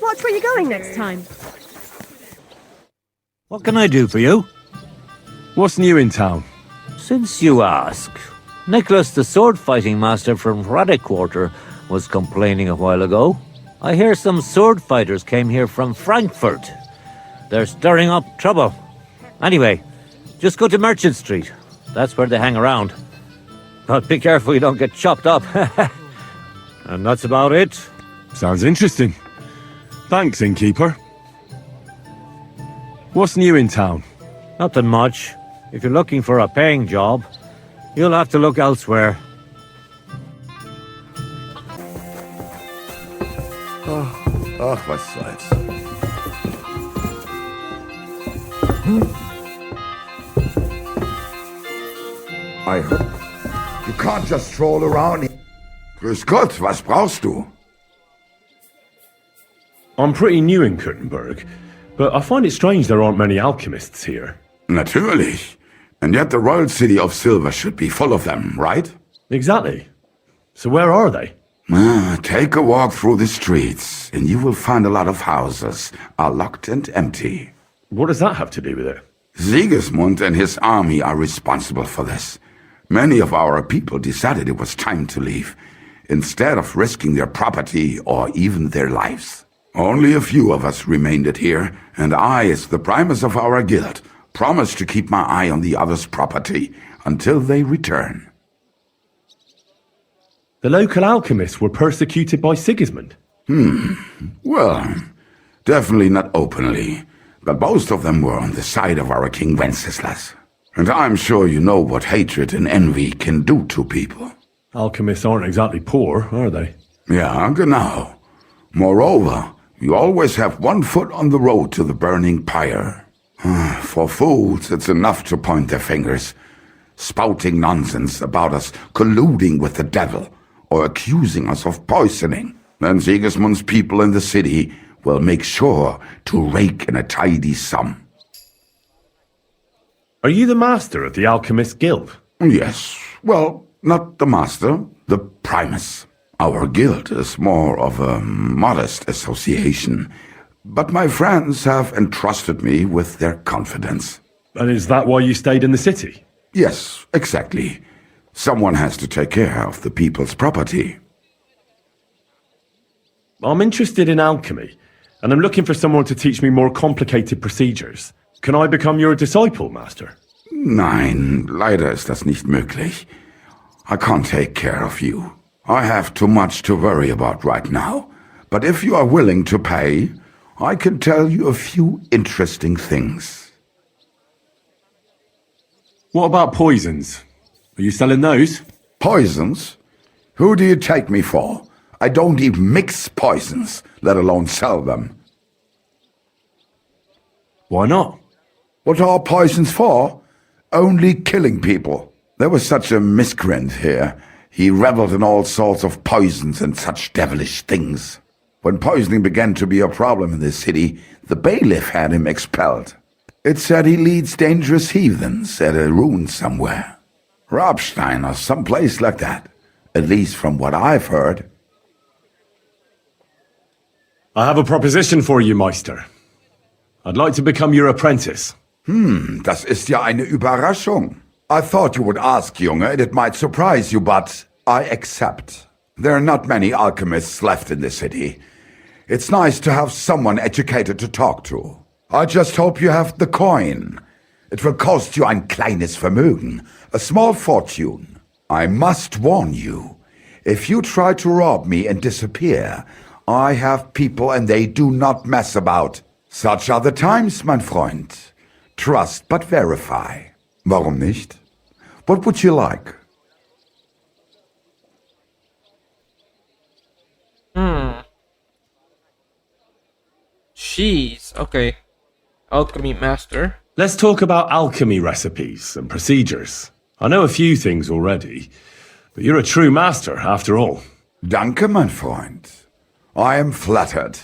Watch where you're going next time. What can I do for you? What's new in town? Since you ask, Nicholas, the sword-fighting master from Radek Quarter, was complaining a while ago. I hear some sword fighters came here from Frankfurt. They're stirring up trouble. Anyway, just go to Merchant Street. That's where they hang around. But be careful you don't get chopped up. And that's about it. Sounds interesting. Thanks, innkeeper. What's new in town? Nothing much. If you're looking for a paying job, you'll have to look elsewhere. Ach, was soll's. I heard. You can't just stroll around here. Grüß Gott, was brauchst du? I'm pretty new in Kuttenberg, but I find it strange there aren't many alchemists here. Natürlich. And yet the royal city of silver should be full of them, right? Exactly. So where are they? Take a walk through the streets, and you will find a lot of houses are locked and empty. What does that have to do with it? Sigismund and his army are responsible for this. Many of our people decided it was time to leave, instead of risking their property or even their lives. Only a few of us remained here, and I, as the primus of our guild, promised to keep my eye on the others' property until they return. The local alchemists were persecuted by Sigismund. Well, definitely not openly, but most of them were on the side of our King Wenceslas. And I'm sure you know what hatred and envy can do to people. Alchemists aren't exactly poor, are they? Ja, genau. Moreover, you always have one foot on the road to the burning pyre. For fools, it's enough to point their fingers, spouting nonsense about us colluding with the devil or accusing us of poisoning. Then Sigismund's people in the city will make sure to rake in a tidy sum. Are you the master of the Alchemist Guild? Yes. Well, not the master, the primus. Our guild is more of a modest association, but my friends have entrusted me with their confidence. And is that why you stayed in the city? Yes, exactly. Someone has to take care of the people's property. I'm interested in alchemy, and I'm looking for someone to teach me more complicated procedures. Can I become your disciple, Master? Nein, leider ist das nicht möglich. I can't take care of you. I have too much to worry about right now. But if you are willing to pay, I can tell you a few interesting things. What about poisons? Are you selling those? Poisons? Who do you take me for? I don't even mix poisons, let alone sell them. Why not? What are poisons for? Only killing people. There was such a miscreant here. He reveled in all sorts of poisons and such devilish things. When poisoning began to be a problem in the city, the bailiff had him expelled. It said he leads dangerous heathens at a ruin somewhere. Rabstein or someplace like that. At least from what I've heard. I have a proposition for you, Meister. I'd like to become your apprentice. Das ist ja eine Überraschung. I thought you would ask, Junge, and it might surprise you, but I accept. There are not many alchemists left in the city. It's nice to have someone educated to talk to. I just hope you have the coin. It will cost you ein kleines Vermögen, a small fortune. I must warn you, if you try to rob me and disappear, I have people and they do not mess about. Such are the times, mein Freund. Trust but verify. Warum nicht? What would you like? Jeez, okay. Alchemy master. Let's talk about alchemy recipes and procedures. I know a few things already, but you're a true master after all. Danke, mein Freund. I am flattered,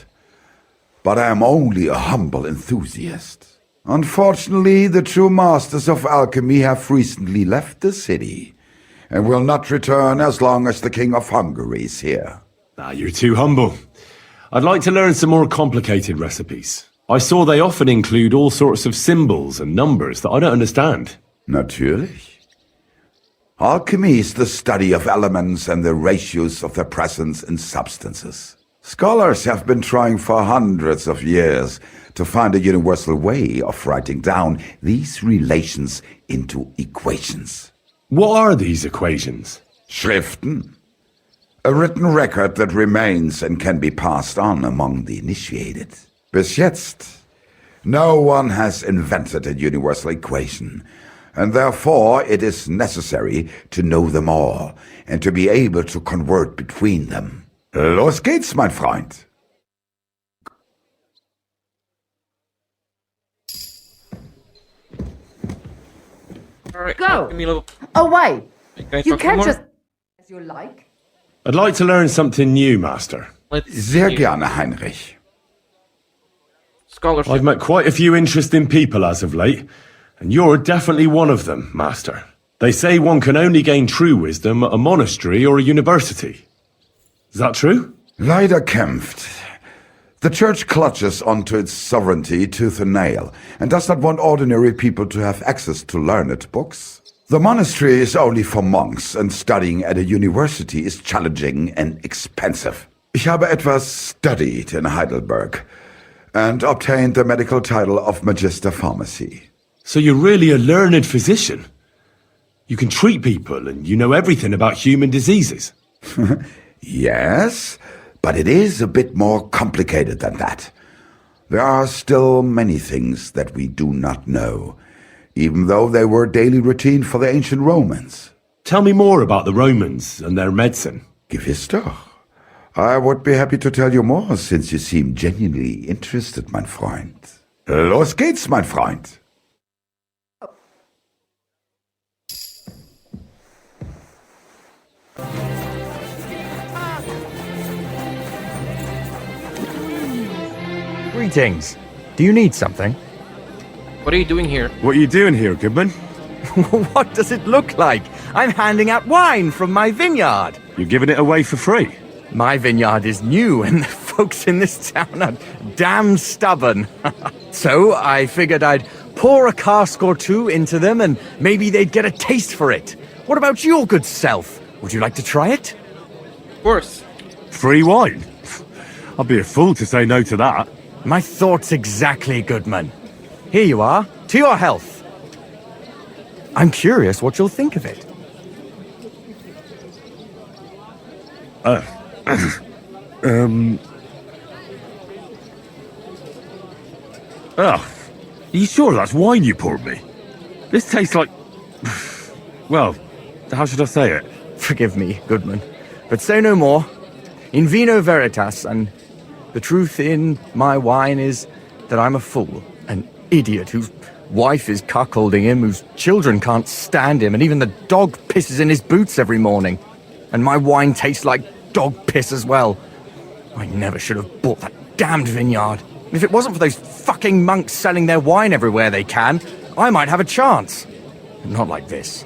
but I am only a humble enthusiast. Unfortunately, the true masters of alchemy have recently left the city, and will not return as long as the King of Hungary is here. You're too humble. I'd like to learn some more complicated recipes. I saw they often include all sorts of symbols and numbers that I don't understand. Natürlich. Alchemy is the study of elements and the ratios of their presence in substances. Scholars have been trying for hundreds of years to find a universal way of writing down these relations into equations. What are these equations? Schriften. A written record that remains and can be passed on among the initiated. Bis jetzt, no one has invented a universal equation, and therefore it is necessary to know them all and to be able to convert between them. Los geht's, mein Freund. Alright, Go. give me a little... Away! Can I You talk can't more? just... as you like. I'd like to learn something new, Master. Let's Sehr see. gerne, Heinrich. Scholarship. I've met quite a few interesting people as of late, and you're definitely one of them, Master. They say one can only gain true wisdom at a monastery or a university. Is that true? Leider kämpft. The Church clutches onto its sovereignty tooth and nail, and does not want ordinary people to have access to learned books. The monastery is only for monks, and studying at a university is challenging and expensive. Ich habe etwas studied in Heidelberg, and obtained the medical title of Magister Pharmacy. So you're really a learned physician? You can treat people and you know everything about human diseases? Yes, but it is a bit more complicated than that. There are still many things that we do not know, even though they were daily routine for the ancient Romans. Tell me more about the Romans and their medicine. Gewiss doch. I would be happy to tell you more, since you seem genuinely interested, mein Freund. Los geht's, mein Freund. Greetings. Do you need something? What are you doing here? What are you doing here, Goodman? What does it look like? I'm handing out wine from my vineyard. You're giving it away for free? My vineyard is new, and the folks in this town are damn stubborn. So I figured I'd pour a cask or two into them, and maybe they'd get a taste for it. What about your good self? Would you like to try it? Of course. Free wine? I'd be a fool to say no to that. My thoughts exactly, Goodman. Here you are. To your health. I'm curious what you'll think of it. Oh, are you sure that's wine you poured me? This tastes like... Well, how should I say it? Forgive me, Goodman, but say no more. In Vino Veritas, and the truth in my wine is that I'm a fool, an idiot whose wife is cuckolding him, whose children can't stand him, and even the dog pisses in his boots every morning. And my wine tastes like dog piss as well. I never should have bought that damned vineyard. If it wasn't for those fucking monks selling their wine everywhere they can, I might have a chance. Not like this.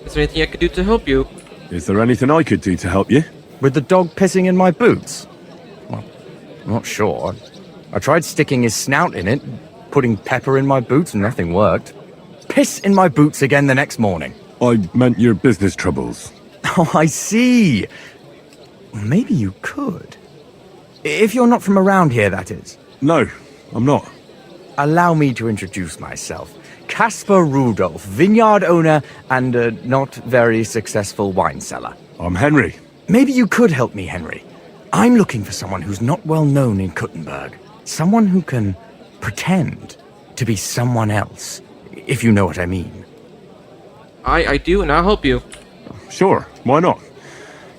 Is there anything I could do to help you? Is there anything I could do to help you? With the dog pissing in my boots? Well, I'm not sure. I tried sticking his snout in it, putting pepper in my boots, and nothing worked. Piss in my boots again the next morning. I meant your business troubles. Oh, I see. Maybe you could. If you're not from around here, that is. No, I'm not. Allow me to introduce myself. Caspar Rudolph, vineyard owner and a not very successful wine seller. I'm Henry. Maybe you could help me, Henry. I'm looking for someone who's not well known in Kuttenberg. Someone who can pretend to be someone else, if you know what I mean. I do, and I'll help you. Sure, why not?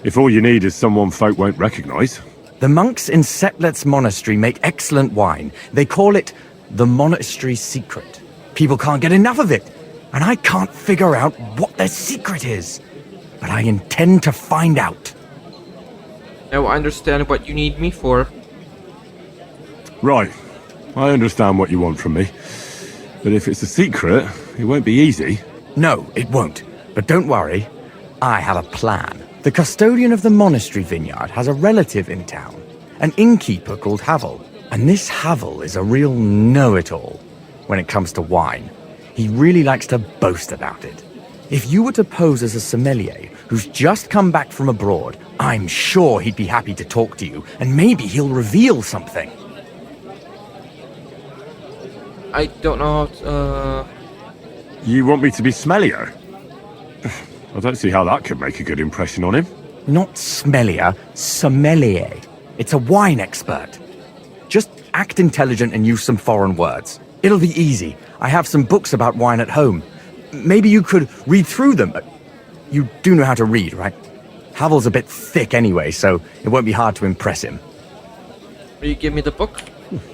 If all you need is someone folk won't recognize. The monks in Setlet's monastery make excellent wine. They call it the monastery secret. People can't get enough of it, and I can't figure out what their secret is. But I intend to find out. Now I understand what you need me for. Right, I understand what you want from me. But if it's a secret, it won't be easy. No, it won't. But don't worry, I have a plan. The custodian of the monastery vineyard has a relative in town. an innkeeper called Havel. And this Havel is a real know-it-all when it comes to wine. He really likes to boast about it. If you were to pose as a sommelier who's just come back from abroad, I'm sure he'd be happy to talk to you, and maybe he'll reveal something. I don't know how to, You want me to be smellier? I don't see how that could make a good impression on him. Not smellier, sommelier. It's a wine expert. Just act intelligent and use some foreign words. It'll be easy. I have some books about wine at home. Maybe you could read through them. You do know how to read, right? Havel's a bit thick anyway, so it won't be hard to impress him. will you give me the book?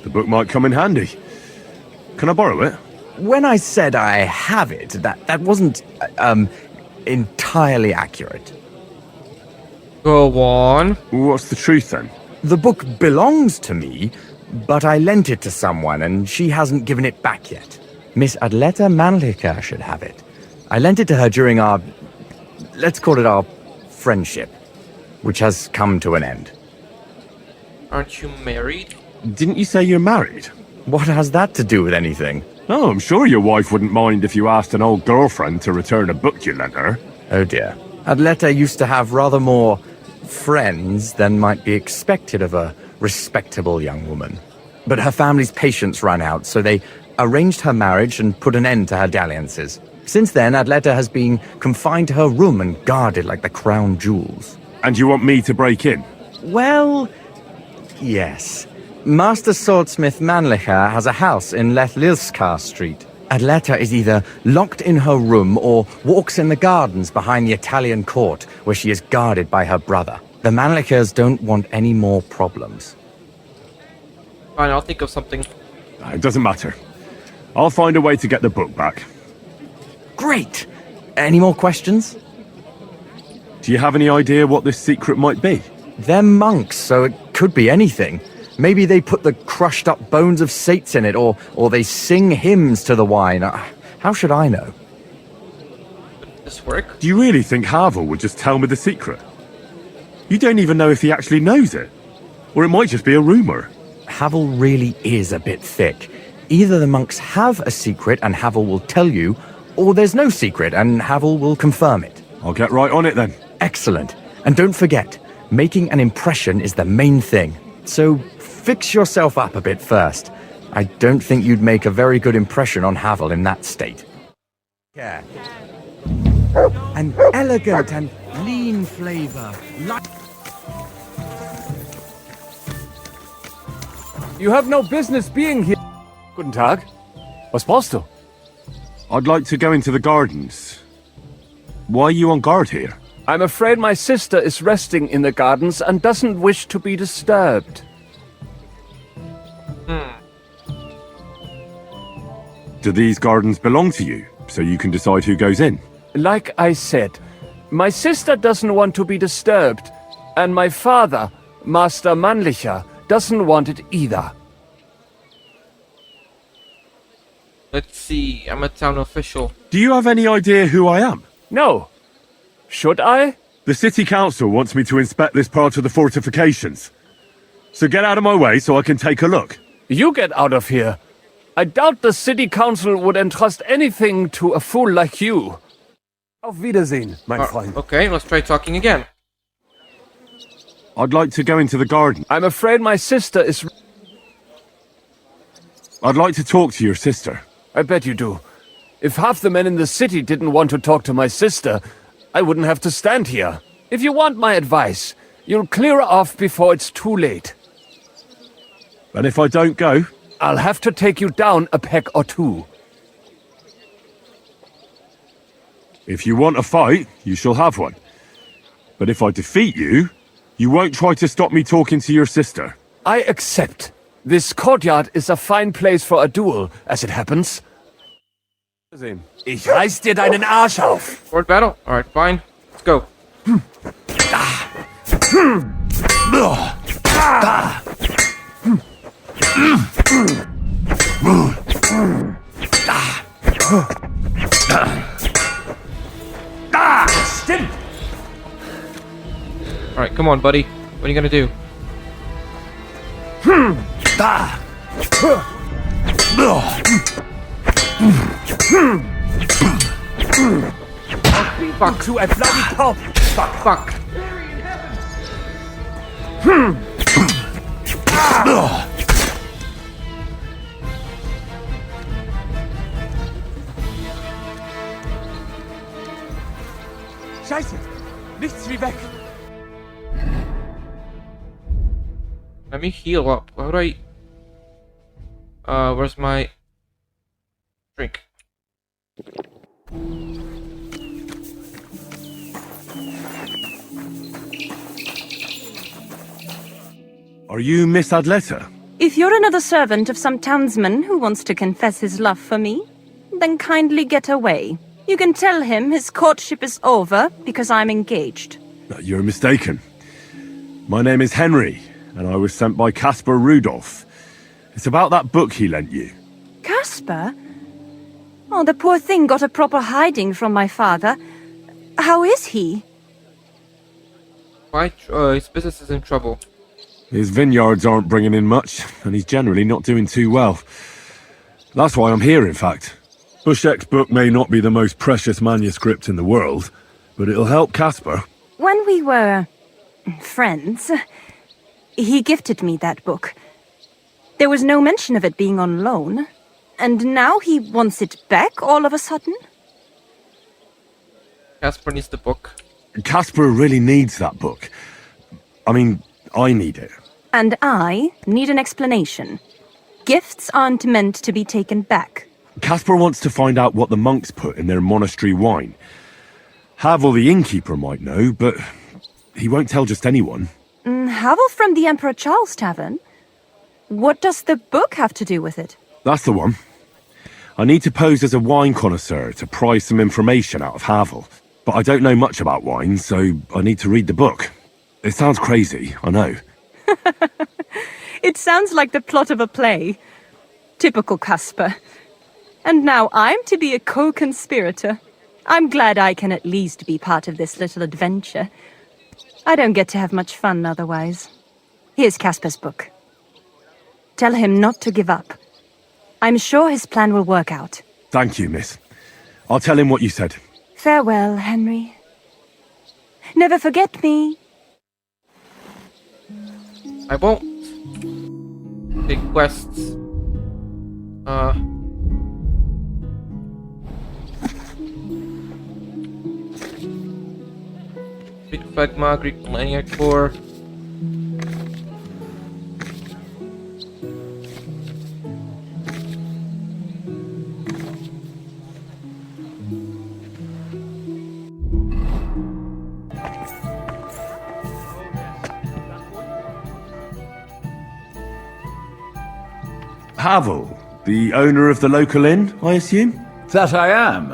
The book might come in handy. Can I borrow it? When I said I have it, that wasn't, entirely accurate. Go on. What's the truth then? The book belongs to me, but I lent it to someone and she hasn't given it back yet. Miss Adleta Manlica should have it. I lent it to her during our, let's call it our friendship, which has come to an end. Aren't you married? Didn't you say you're married? What has that to do with anything? Oh, I'm sure your wife wouldn't mind if you asked an old girlfriend to return a book you lent her. Oh dear. Adleta used to have rather more friends than might be expected of a respectable young woman. But her family's patience ran out, so they arranged her marriage and put an end to her dalliances. Since then, Adleta has been confined to her room and guarded like the crown jewels. And you want me to break in? Well, yes. Master Swordsmith Manlicher has a house in Lethlilskar Street. Adleta is either locked in her room or walks in the gardens behind the Italian court, where she is guarded by her brother. The Manlichers don't want any more problems. Fine, I'll think of something. It doesn't matter. I'll find a way to get the book back. Great! Any more questions? Do you have any idea what this secret might be? They're monks, so it could be anything. Maybe they put the crushed up bones of saints in it, or they sing hymns to the wine. How should I know? Would this work? Do you really think Havel would just tell me the secret? You don't even know if he actually knows it. Or it might just be a rumor. Havel really is a bit thick. Either the monks have a secret and Havel will tell you, or there's no secret and Havel will confirm it. I'll get right on it then. Excellent. And don't forget, making an impression is the main thing. So fix yourself up a bit first. I don't think you'd make a very good impression on Havel in that state. Yeah. An elegant and lean flavor. You have no business being here. Guten Tag. Was brauchst du? I'd like to go into the gardens. Why are you on guard here? I'm afraid my sister is resting in the gardens and doesn't wish to be disturbed. Do these gardens belong to you, so you can decide who goes in? Like I said, my sister doesn't want to be disturbed, and my father, Master Manlicher, doesn't want it either. Let's see, I'm a town official. Do you have any idea who I am? No. Should I? The city council wants me to inspect this part of the fortifications. So get out of my way so I can take a look. You get out of here. I doubt the city council would entrust anything to a fool like you. Auf Wiedersehen, mein Freund. Okay, let's try talking again. I'd like to go into the garden. I'm afraid my sister is... I'd like to talk to your sister. I bet you do. If half the men in the city didn't want to talk to my sister, I wouldn't have to stand here. If you want my advice, you'll clear off before it's too late. And if I don't go? I'll have to take you down a peg or two. If you want a fight, you shall have one. But if I defeat you, you won't try to stop me talking to your sister. I accept. This courtyard is a fine place for a duel, as it happens. Ich reiß dir deinen Arsch auf. Sword battle? Alright, fine. Let's go. Stimmt. Alright, come on, buddy. What are you gonna do? Fuck. To a bloody pulp! Fuck. Scheiße! Nichts wie weg! Let me heal up. How do I... where's my... drink? Are you Miss Adletta? If you're another servant of some townsman who wants to confess his love for me, then kindly get away. You can tell him his courtship is over because I'm engaged. You're mistaken. My name is Henry, and I was sent by Caspar Rudolph. It's about that book he lent you. Caspar? Oh, the poor thing got a proper hiding from my father. How is he? Why? His business is in trouble. His vineyards aren't bringing in much, and he's generally not doing too well. That's why I'm here, in fact. Bushek's book may not be the most precious manuscript in the world, but it'll help Caspar. When we were friends, he gifted me that book. There was no mention of it being on loan, and now he wants it back all of a sudden? Casper needs the book. Caspar really needs that book. I mean, I need it. And I need an explanation. Gifts aren't meant to be taken back. Caspar wants to find out what the monks put in their monastery wine. Havel the innkeeper might know, but he won't tell just anyone. Havel from the Emperor Charles Tavern? What does the book have to do with it? That's the one. I need to pose as a wine connoisseur to pry some information out of Havel. But I don't know much about wine, so I need to read the book. It sounds crazy, I know. It sounds like the plot of a play. Typical Caspar. And now I'm to be a co-conspirator. I'm glad I can at least be part of this little adventure. I don't get to have much fun otherwise. Here's Caspar's book. Tell him not to give up. I'm sure his plan will work out. Thank you, miss. I'll tell him what you said. Farewell, Henry. Never forget me. I won't. Big quests. Big Phlegma, Greek Maniac 4. Havel, the owner of the local inn, I assume? That I am.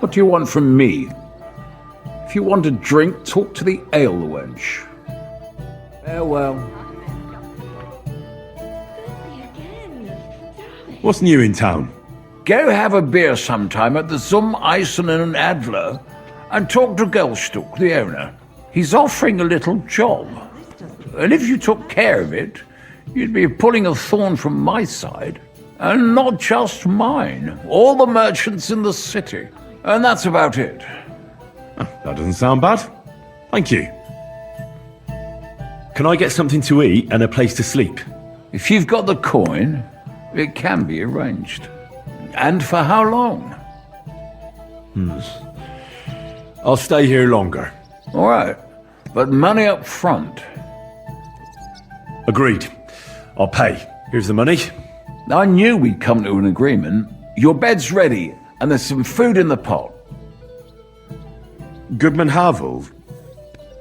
What do you want from me? If you want a drink, talk to the ale wench. Farewell. What's new in town? Go have a beer sometime at the Zum Eisen and Adler and talk to Gelstuck, the owner. He's offering a little job. And if you took care of it, you'd be pulling a thorn from my side. And not just mine. All the merchants in the city. And that's about it. That doesn't sound bad. Thank you. Can I get something to eat and a place to sleep? If you've got the coin, it can be arranged. And for how long? I'll stay here longer. All right, but money up front. Agreed. I'll pay. Here's the money. I knew we'd come to an agreement. Your bed's ready, and there's some food in the pot. Goodman Havel.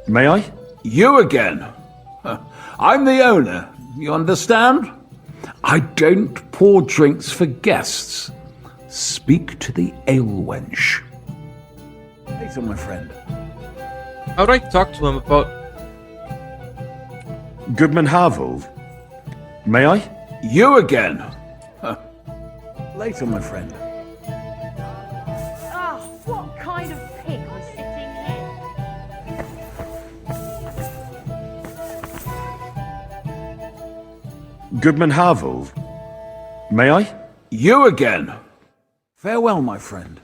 May I? You again. I'm the owner, you understand? I don't pour drinks for guests. Speak to the ale wench. Later, my friend. How do I talk to him about... Goodman Havel. May I? You again. Later, my friend. Ah, what kind of pig was sitting here? Goodman Havel. May I? You again. Farewell, my friend.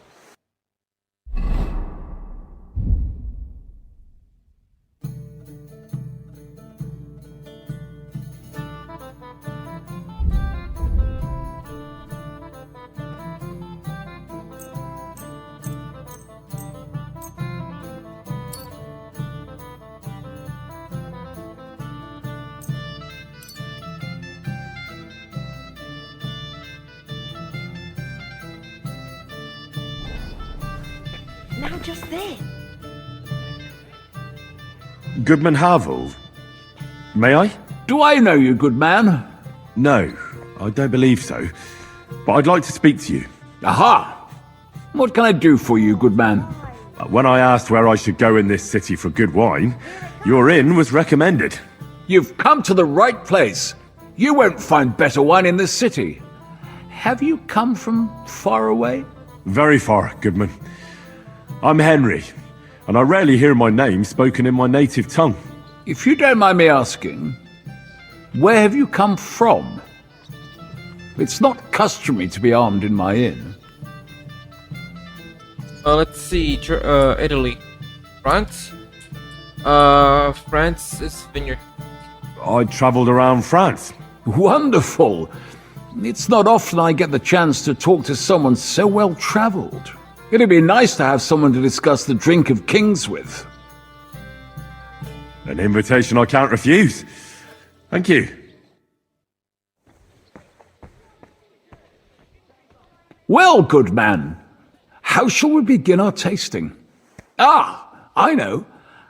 Now just there. Goodman Havel. May I? Do I know you, good man? No, I don't believe so. But I'd like to speak to you. Aha! What can I do for you, good man? When I asked where I should go in this city for good wine, your inn was recommended. You've come to the right place. You won't find better wine in this city. Have you come from far away? Very far, Goodman. I'm Henry, and I rarely hear my name spoken in my native tongue. If you don't mind me asking, where have you come from? It's not customary to be armed in my inn. Let's see. Italy. France? France is vineyard. I travelled around France. Wonderful! It's not often I get the chance to talk to someone so well-travelled. It'd be nice to have someone to discuss the drink of kings with. An invitation I can't refuse. Thank you. Well, good man, how shall we begin our tasting? Ah, I know.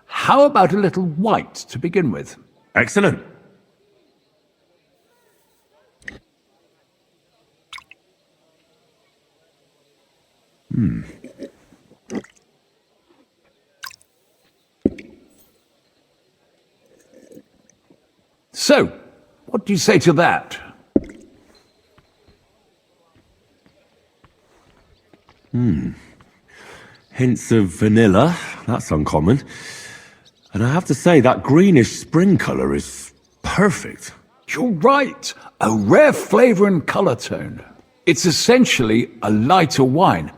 How about a little white to begin with? Excellent. So, what do you say to that? Hints of vanilla. That's uncommon. And I have to say, that greenish spring colour is perfect. You're right. A rare flavour and colour tone. It's essentially a lighter wine.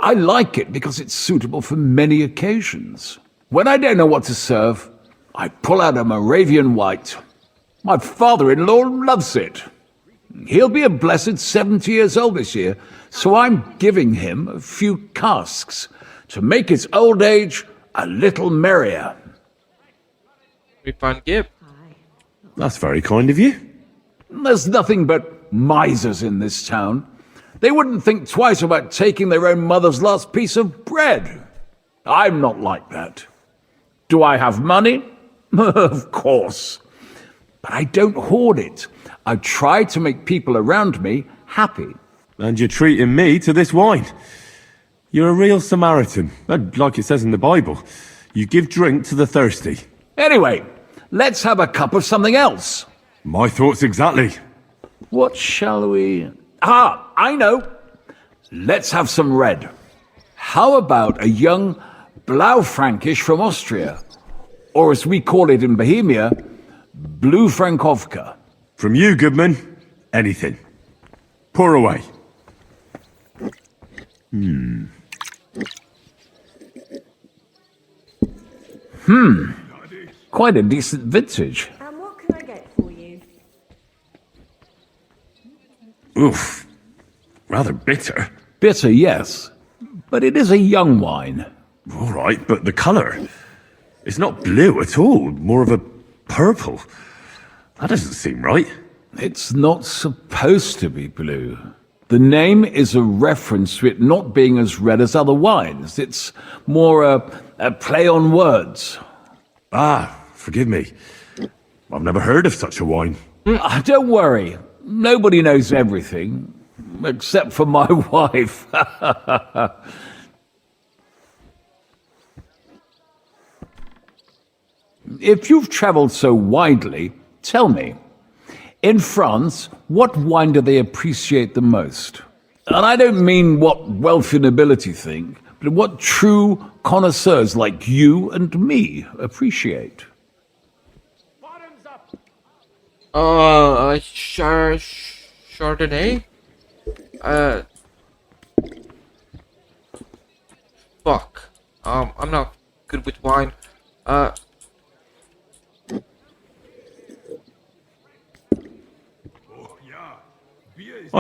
I like it because it's suitable for many occasions. When I don't know what to serve, I pull out a Moravian white. My father-in-law loves it. He'll be a blessed 70 years old this year, so I'm giving him a few casks to make his old age a little merrier. We find gift. That's very kind of you. There's nothing but misers in this town. They wouldn't think twice about taking their own mother's last piece of bread. I'm not like that. Do I have money? Of course. But I don't hoard it. I try to make people around me happy. And you're treating me to this wine. You're a real Samaritan. And like it says in the Bible, you give drink to the thirsty. Anyway, let's have a cup of something else. My thoughts exactly. What shall we... Ah, I know. Let's have some red. How about a young Blaufränkisch from Austria? Or as we call it in Bohemia, Blue Frankovka. From you, Goodman, anything. Pour away. Quite a decent vintage. And what can I get for you? Oof. Rather bitter. Bitter, yes. But it is a young wine. All right, but the colour. It's not blue at all. More of a purple. That doesn't seem right. It's not supposed to be blue. The name is a reference to it not being as red as other wines. It's more a play on words. Ah, forgive me. I've never heard of such a wine. Don't worry. Nobody knows everything. Except for my wife. If you've travelled so widely, tell me, in France, what wine do they appreciate the most? And I don't mean what wealthy nobility think, but what true connoisseurs like you and me appreciate. Chardonnay? Fuck. I'm not good with wine. I'd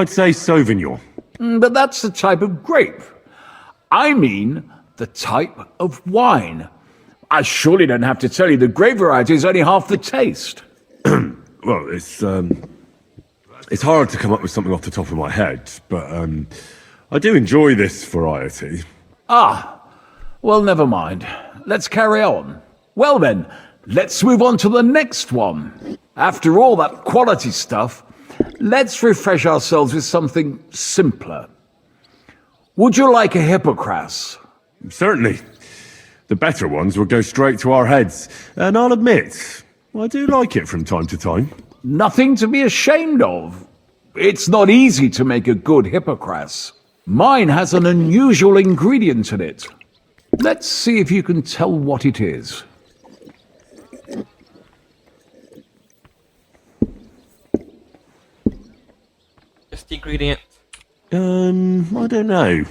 say Sauvignon. But that's the type of grape. I mean, the type of wine. I surely don't have to tell you the grape variety is only half the taste. Well, it's hard to come up with something off the top of my head, but I do enjoy this variety. Ah, well, never mind. Let's carry on. Well then, let's move on to the next one. After all that quality stuff, let's refresh ourselves with something simpler. Would you like a hippocras? Certainly. The better ones will go straight to our heads, and I'll admit, I do like it from time to time. Nothing to be ashamed of. It's not easy to make a good hippocras. Mine has an unusual ingredient in it. Let's see if you can tell what it is. Just the ingredient. I don't know.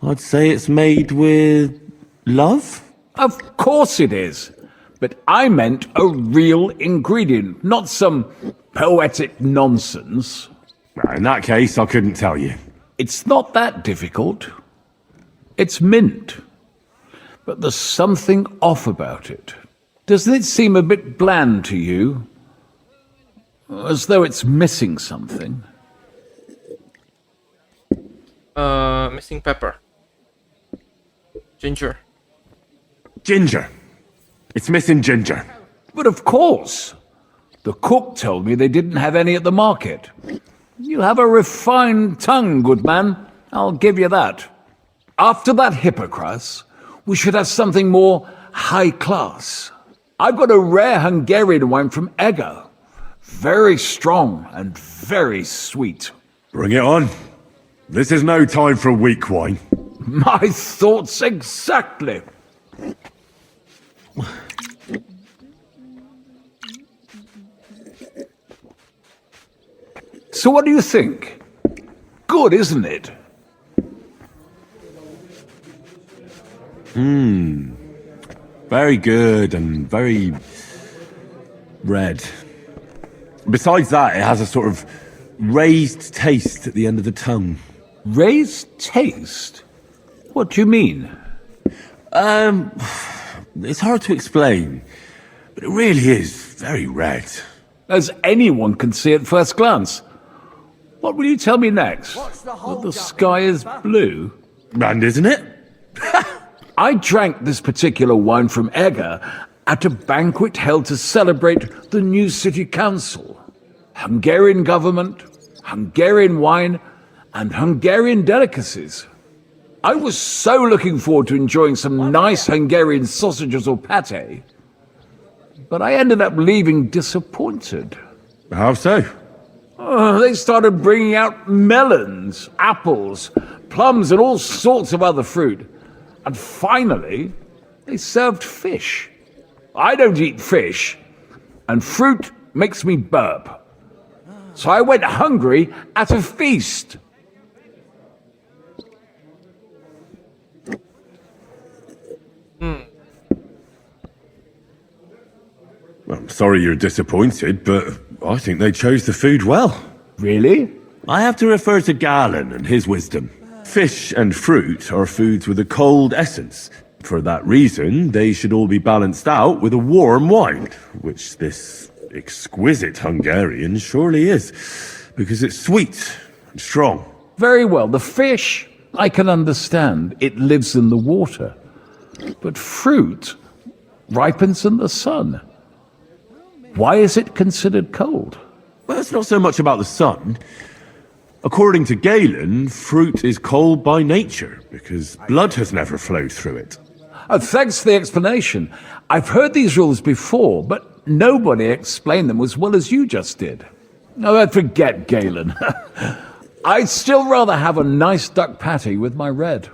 I'd say it's made with love? Of course it is. But I meant a real ingredient, not some poetic nonsense. In that case, I couldn't tell you. It's not that difficult. It's mint. But there's something off about it. Doesn't it seem a bit bland to you? As though it's missing something. Missing pepper. Ginger. Ginger. It's missing ginger. But of course. The cook told me they didn't have any at the market. You have a refined tongue, good man. I'll give you that. After that hippocras, we should have something more high class. I've got a rare Hungarian wine from Eger. Very strong and very sweet. Bring it on. This is no time for weak wine. My thoughts exactly. So what do you think? Good, isn't it? Very good and very red. Besides that, it has a sort of raised taste at the end of the tongue. Raised taste? What do you mean? It's hard to explain, but it really is very red. As anyone can see at first glance. What will you tell me next? That the sky is blue? And isn't it? I drank this particular wine from Eger at a banquet held to celebrate the new city council. Hungarian government, Hungarian wine, and Hungarian delicacies. I was so looking forward to enjoying some nice Hungarian sausages or pate, but I ended up leaving disappointed. How so? They started bringing out melons, apples, plums, and all sorts of other fruit. And finally, they served fish. I don't eat fish, and fruit makes me burp. So I went hungry at a feast. I'm sorry you're disappointed, but I think they chose the food well. Really? I have to refer to Galen and his wisdom. Fish and fruit are foods with a cold essence. For that reason, they should all be balanced out with a warm wine, which this exquisite Hungarian surely is, because it's sweet and strong. Very well. The fish, I can understand. It lives in the water. But fruit ripens in the sun. Why is it considered cold? Well, it's not so much about the sun. According to Galen, fruit is cold by nature, because blood has never flowed through it. Oh, thanks for the explanation. I've heard these rules before, but nobody explained them as well as you just did. Oh, forget Galen. I'd still rather have a nice duck patty with my red.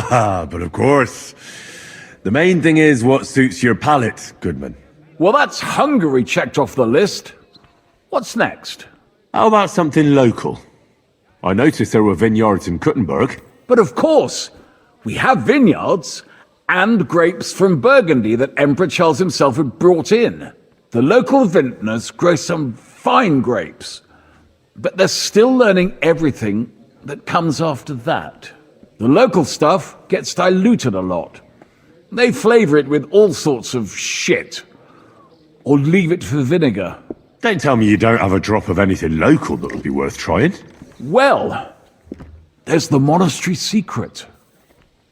But of course, the main thing is what suits your palate, Goodman. Well, that's Hungary checked off the list. What's next? How about something local? I noticed there were vineyards in Kuttenberg. But of course, we have vineyards and grapes from Burgundy that Emperor Charles himself had brought in. The local vintners grow some fine grapes, but they're still learning everything that comes after that. The local stuff gets diluted a lot. They flavor it with all sorts of shit, or leave it for vinegar. Don't tell me you don't have a drop of anything local that would be worth trying. Well, there's the monastery secret.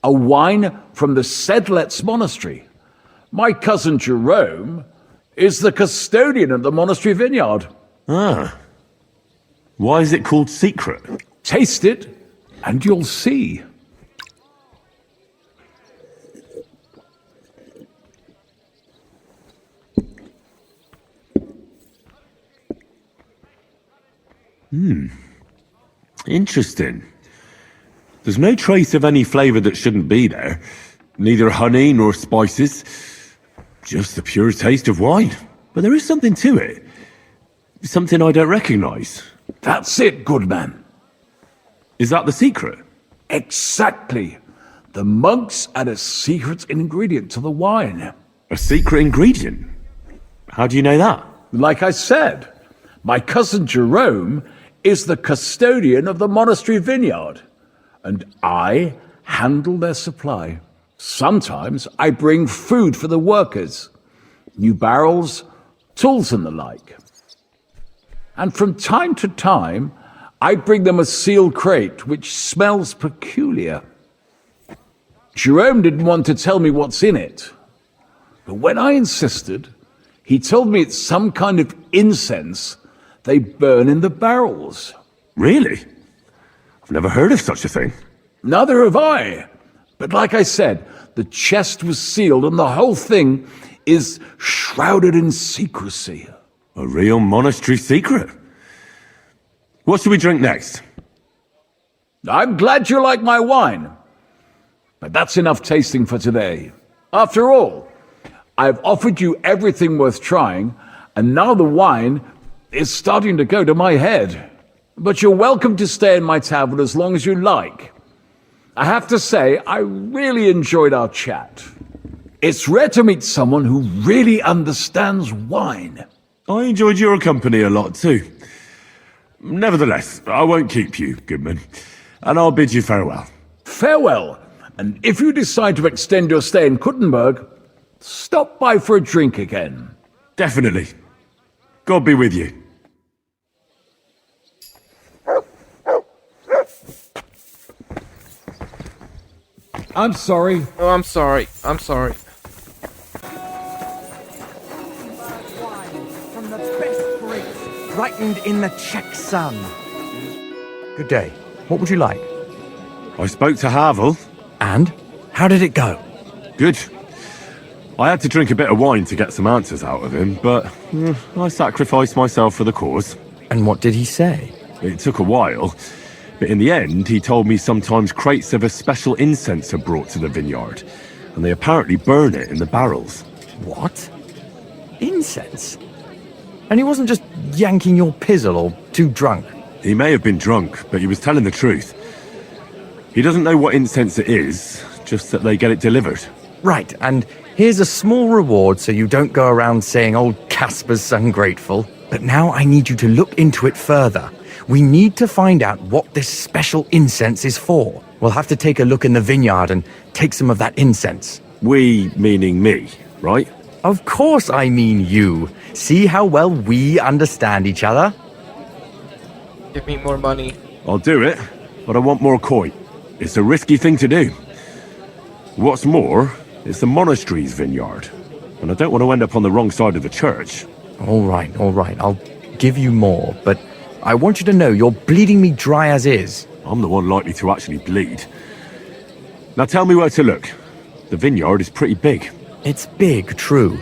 A wine from the Sedlets monastery. My cousin Jerome is the custodian of the monastery vineyard. Ah. Why is it called secret? Taste it, and you'll see. Interesting. There's no trace of any flavour that shouldn't be there. Neither honey nor spices. Just the pure taste of wine. But there is something to it. Something I don't recognise. That's it, good man. Is that the secret? Exactly. The monks add a secret ingredient to the wine. A secret ingredient? How do you know that? Like I said, my cousin Jerome is the custodian of the monastery vineyard, and I handle their supply. Sometimes I bring food for the workers, new barrels, tools and the like. And from time to time, I bring them a sealed crate which smells peculiar. Jerome didn't want to tell me what's in it, but when I insisted, he told me it's some kind of incense they burn in the barrels. Really? I've never heard of such a thing. Neither have I. But like I said, the chest was sealed and the whole thing is shrouded in secrecy. A real monastery secret? What should we drink next? I'm glad you like my wine. But that's enough tasting for today. After all, I've offered you everything worth trying, and now the wine is starting to go to my head. But you're welcome to stay in my tavern as long as you like. I have to say, I really enjoyed our chat. It's rare to meet someone who really understands wine. I enjoyed your company a lot too. Nevertheless, I won't keep you, Goodman, and I'll bid you farewell. Farewell, and if you decide to extend your stay in Kuttenberg, stop by for a drink again. Definitely. God be with you. I'm sorry. Oh, I'm sorry. I'm sorry. From the best grapes, ripened in the Czech sun. Good day. What would you like? I spoke to Havel. And? How did it go? Good. I had to drink a bit of wine to get some answers out of him, but I sacrificed myself for the cause. And what did he say? It took a while, but in the end he told me sometimes crates of a special incense are brought to the vineyard, and they apparently burn it in the barrels. What? Incense? And he wasn't just yanking your pizzle or too drunk? He may have been drunk, but he was telling the truth. He doesn't know what incense it is, just that they get it delivered. Right, and here's a small reward so you don't go around saying old Casper's ungrateful. But now I need you to look into it further. We need to find out what this special incense is for. We'll have to take a look in the vineyard and take some of that incense. We, meaning me, right? Of course I mean you. See how well we understand each other? Give me more money. I'll do it, but I want more coin. It's a risky thing to do. What's more, it's the monastery's vineyard, and I don't want to end up on the wrong side of the church. All right. I'll give you more, but I want you to know you're bleeding me dry as is. I'm the one likely to actually bleed. Now tell me where to look. The vineyard is pretty big. It's big, true.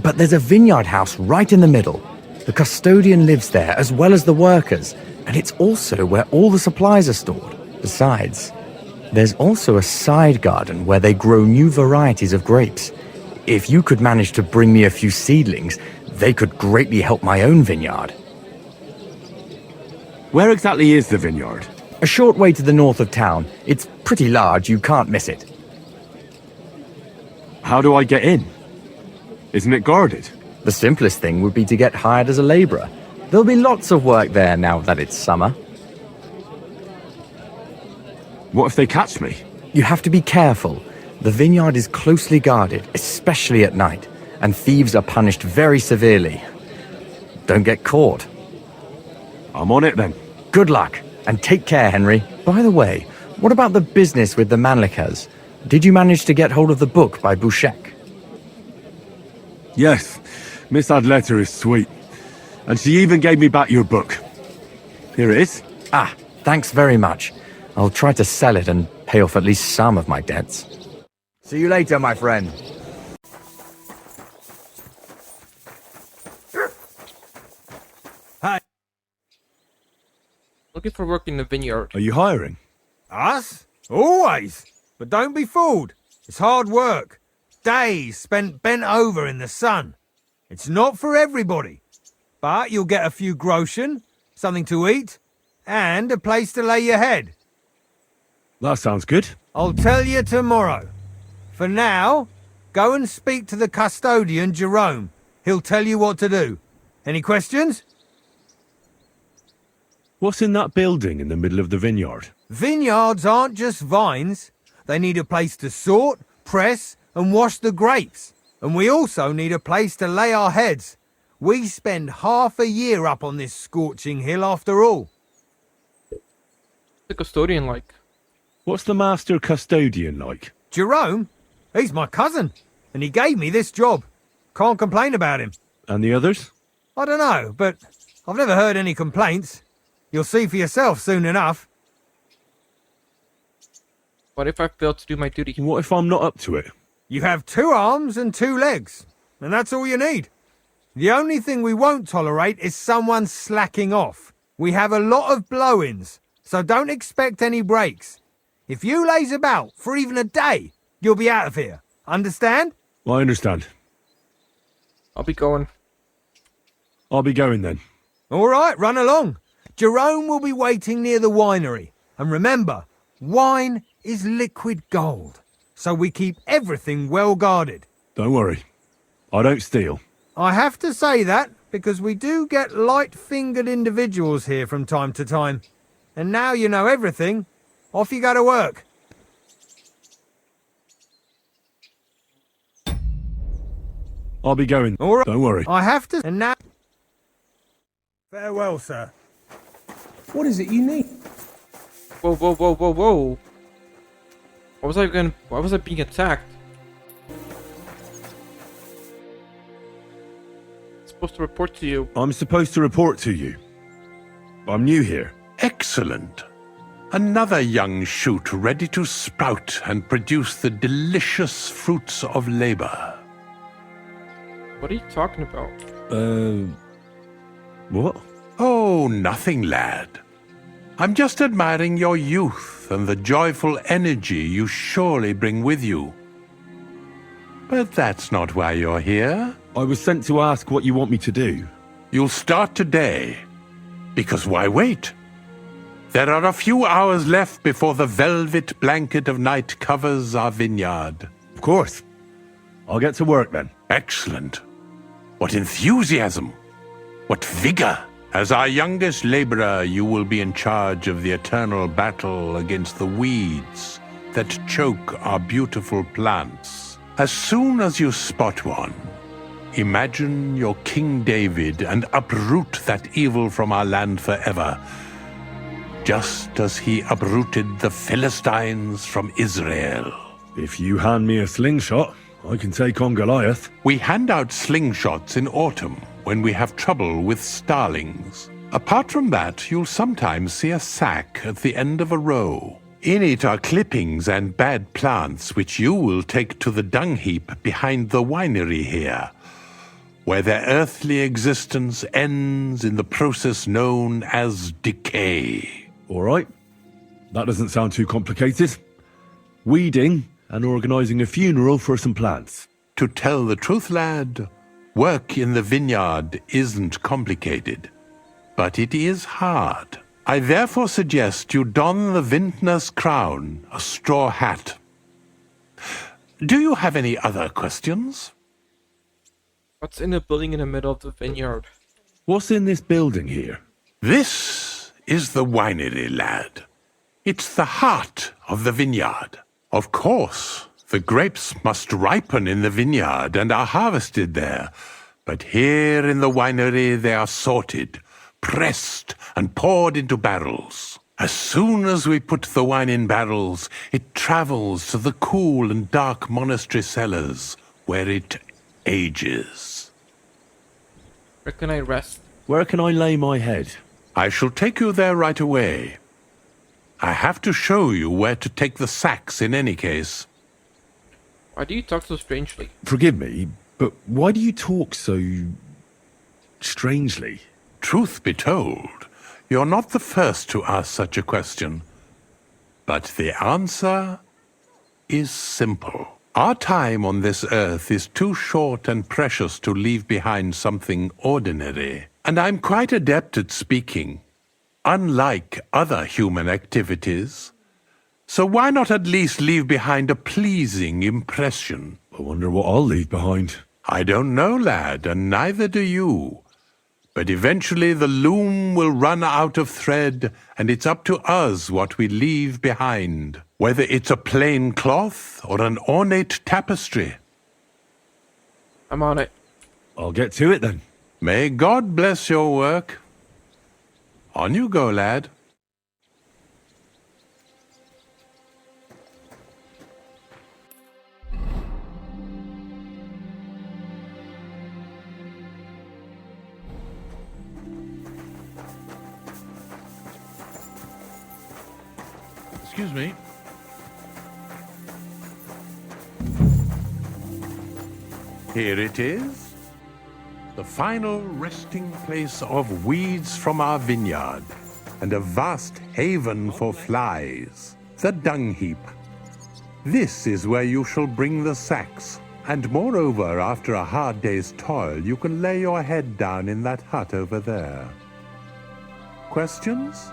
But there's a vineyard house right in the middle. The custodian lives there, as well as the workers, and it's also where all the supplies are stored. Besides, there's also a side garden where they grow new varieties of grapes. If you could manage to bring me a few seedlings, they could greatly help my own vineyard. Where exactly is the vineyard? A short way to the north of town. It's pretty large, you can't miss it. How do I get in? Isn't it guarded? The simplest thing would be to get hired as a labourer. There'll be lots of work there now that it's summer. What if they catch me? You have to be careful. The vineyard is closely guarded, especially at night, and thieves are punished very severely. Don't get caught. I'm on it then. Good luck, and take care, Henry. By the way, what about the business with the Manlikas? Did you manage to get hold of the book by Bouchek? Yes, Miss Adletter is sweet. And she even gave me back your book. Here it is. Ah, thanks very much. I'll try to sell it and pay off at least some of my debts. See you later, my friend. Hi. Looking for work in the vineyard. Are you hiring? Us? Always. But don't be fooled. It's hard work. Days spent bent over in the sun. It's not for everybody. But you'll get a few groschen, something to eat, and a place to lay your head. That sounds good. I'll tell you tomorrow. For now, go and speak to the custodian, Jerome. He'll tell you what to do. Any questions? What's in that building in the middle of the vineyard? Vineyards aren't just vines. They need a place to sort, press, and wash the grapes. And we also need a place to lay our heads. We spend half a year up on this scorching hill after all. The custodian like. What's the master custodian like? Jerome? He's my cousin, and he gave me this job. Can't complain about him. And the others? I don't know, but I've never heard any complaints. You'll see for yourself soon enough. What if I fail to do my duty? What if I'm not up to it? You have 2 arms and 2 legs, and that's all you need. The only thing we won't tolerate is someone slacking off. We have a lot of blow-ins, so don't expect any breaks. If you laze about for even a day, you'll be out of here. Understand? I understand. I'll be going. I'll be going then. All right, run along. Jerome will be waiting near the winery. And remember, wine is liquid gold, so we keep everything well guarded. Don't worry. I don't steal. I have to say that because we do get light-fingered individuals here from time to time. And now you know everything. Off you go to work. I'll be going. All right. Don't worry. I have to. And now. Farewell, sir. What is it you need? Whoa, whoa, whoa, whoa, whoa. Why was I being attacked? I'm supposed to report to you. I'm supposed to report to you. I'm new here. Excellent. Another young shoot ready to sprout and produce the delicious fruits of labor. What are you talking about? What? Oh, nothing, lad. I'm just admiring your youth and the joyful energy you surely bring with you. But that's not why you're here. I was sent to ask what you want me to do. You'll start today. Because why wait? There are a few hours left before the velvet blanket of night covers our vineyard. Of course. I'll get to work then. Excellent. What enthusiasm! What vigor! As our youngest laborer, you will be in charge of the eternal battle against the weeds that choke our beautiful plants. As soon as you spot one, imagine you're King David and uproot that evil from our land forever, just as he uprooted the Philistines from Israel. If you hand me a slingshot, I can take on Goliath. We hand out slingshots in autumn when we have trouble with starlings. Apart from that, you'll sometimes see a sack at the end of a row. In it are clippings and bad plants which you will take to the dung heap behind the winery here, where their earthly existence ends in the process known as decay. All right. That doesn't sound too complicated. Weeding and organising a funeral for some plants. To tell the truth, lad, work in the vineyard isn't complicated, but it is hard. I therefore suggest you don the vintner's crown, a straw hat. Do you have any other questions? What's in the building in the middle of the vineyard? What's in this building here? This is the winery, lad. It's the heart of the vineyard. Of course, the grapes must ripen in the vineyard and are harvested there. But here in the winery they are sorted, pressed, and poured into barrels. As soon as we put the wine in barrels, it travels to the cool and dark monastery cellars, where it ages. Where can I rest? Where can I lay my head? I shall take you there right away. I have to show you where to take the sacks in any case. Why do you talk so strangely? Forgive me, but why do you talk so strangely? Truth be told, you're not the first to ask such a question. But the answer is simple. Our time on this earth is too short and precious to leave behind something ordinary. And I'm quite adept at speaking, unlike other human activities. So why not at least leave behind a pleasing impression? I wonder what I'll leave behind. I don't know, lad, and neither do you. But eventually the loom will run out of thread, and it's up to us what we leave behind, whether it's a plain cloth or an ornate tapestry. I'm on it. I'll get to it then. May God bless your work. On you go, lad. Excuse me. Here it is. The final resting place of weeds from our vineyard, and a vast haven for flies, the dung heap. This is where you shall bring the sacks, and moreover, after a hard day's toil, you can lay your head down in that hut over there. Questions?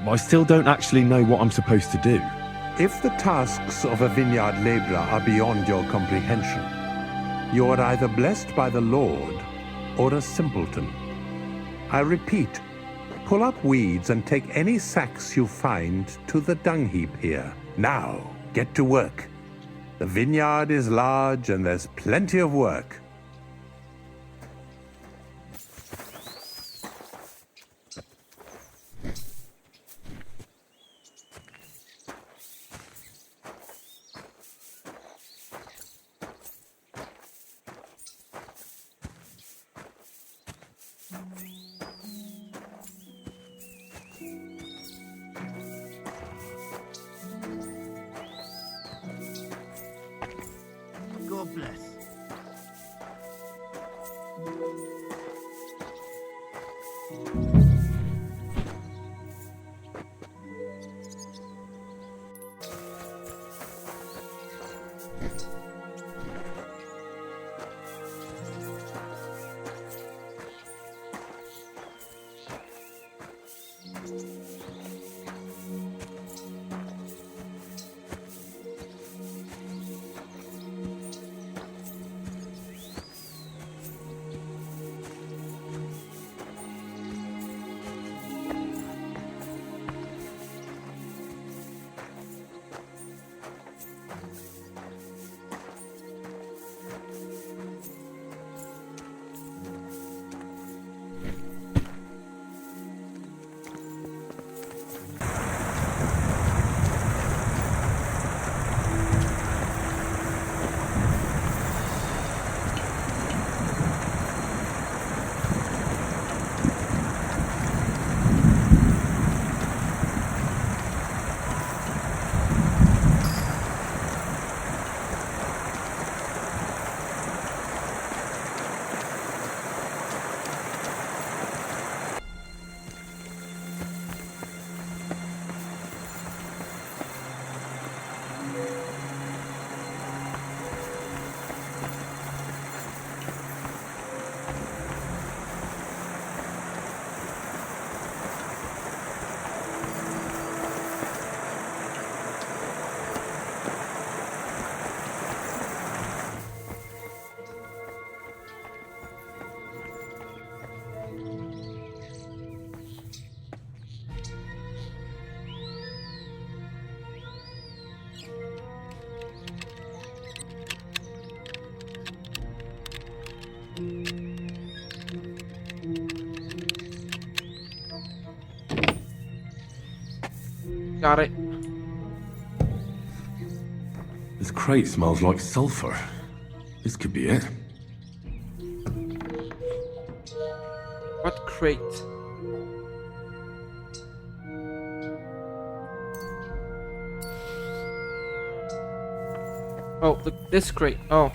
I still don't actually know what I'm supposed to do. If the tasks of a vineyard laborer are beyond your comprehension, you are either blessed by the Lord or a simpleton. I repeat, pull up weeds and take any sacks you find to the dung heap here. Now, get to work. The vineyard is large and there's plenty of work. God bless. Got it. This crate smells like sulfur. This could be it. What crate? Oh, look, this crate. Oh.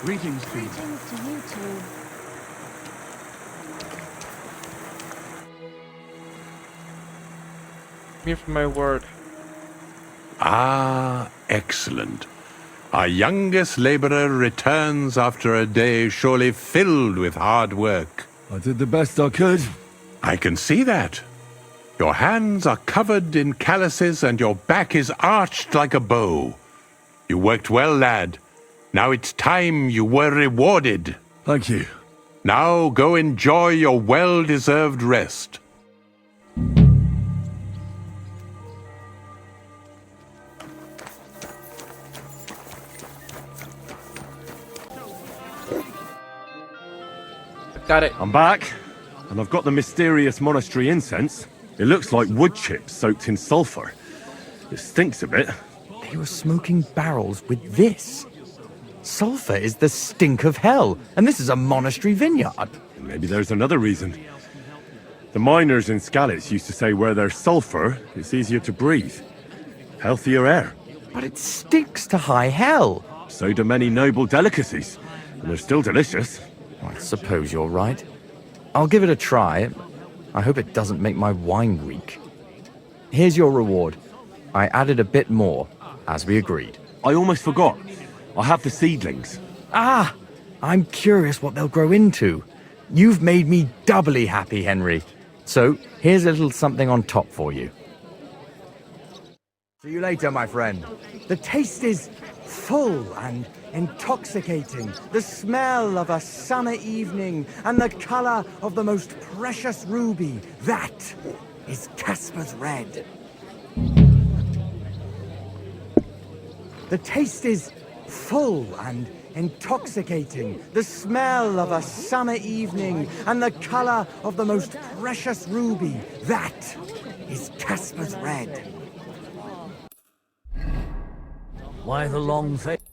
Greetings to you. Greetings to you too. Here for my word. Ah, excellent. Our youngest laborer returns after a day surely filled with hard work. I did the best I could. I can see that. Your hands are covered in calluses and your back is arched like a bow. You worked well, lad. Now it's time you were rewarded. Thank you. Now go enjoy your well-deserved rest. Got it. I'm back, and I've got the mysterious monastery incense. It looks like wood chips soaked in sulfur. It stinks a bit. They were smoking barrels with this. Sulfur is the stink of hell, and this is a monastery vineyard. Maybe there's another reason. The miners in Skalitz used to say where there's sulfur, it's easier to breathe. Healthier air. But it stinks to high hell. So do many noble delicacies, and they're still delicious. I suppose you're right. I'll give it a try. I hope it doesn't make my wine reek. Here's your reward. I added a bit more, as we agreed. I almost forgot. I have the seedlings. Ah! I'm curious what they'll grow into. You've made me doubly happy, Henry. So, here's a little something on top for you. See you later, my friend. The taste is full and intoxicating. The smell of a summer evening and the color of the most precious ruby. That is Casper's Red. The taste is full and intoxicating. The smell of a summer evening and the color of the most precious ruby. That is Casper's Red. Why the long face?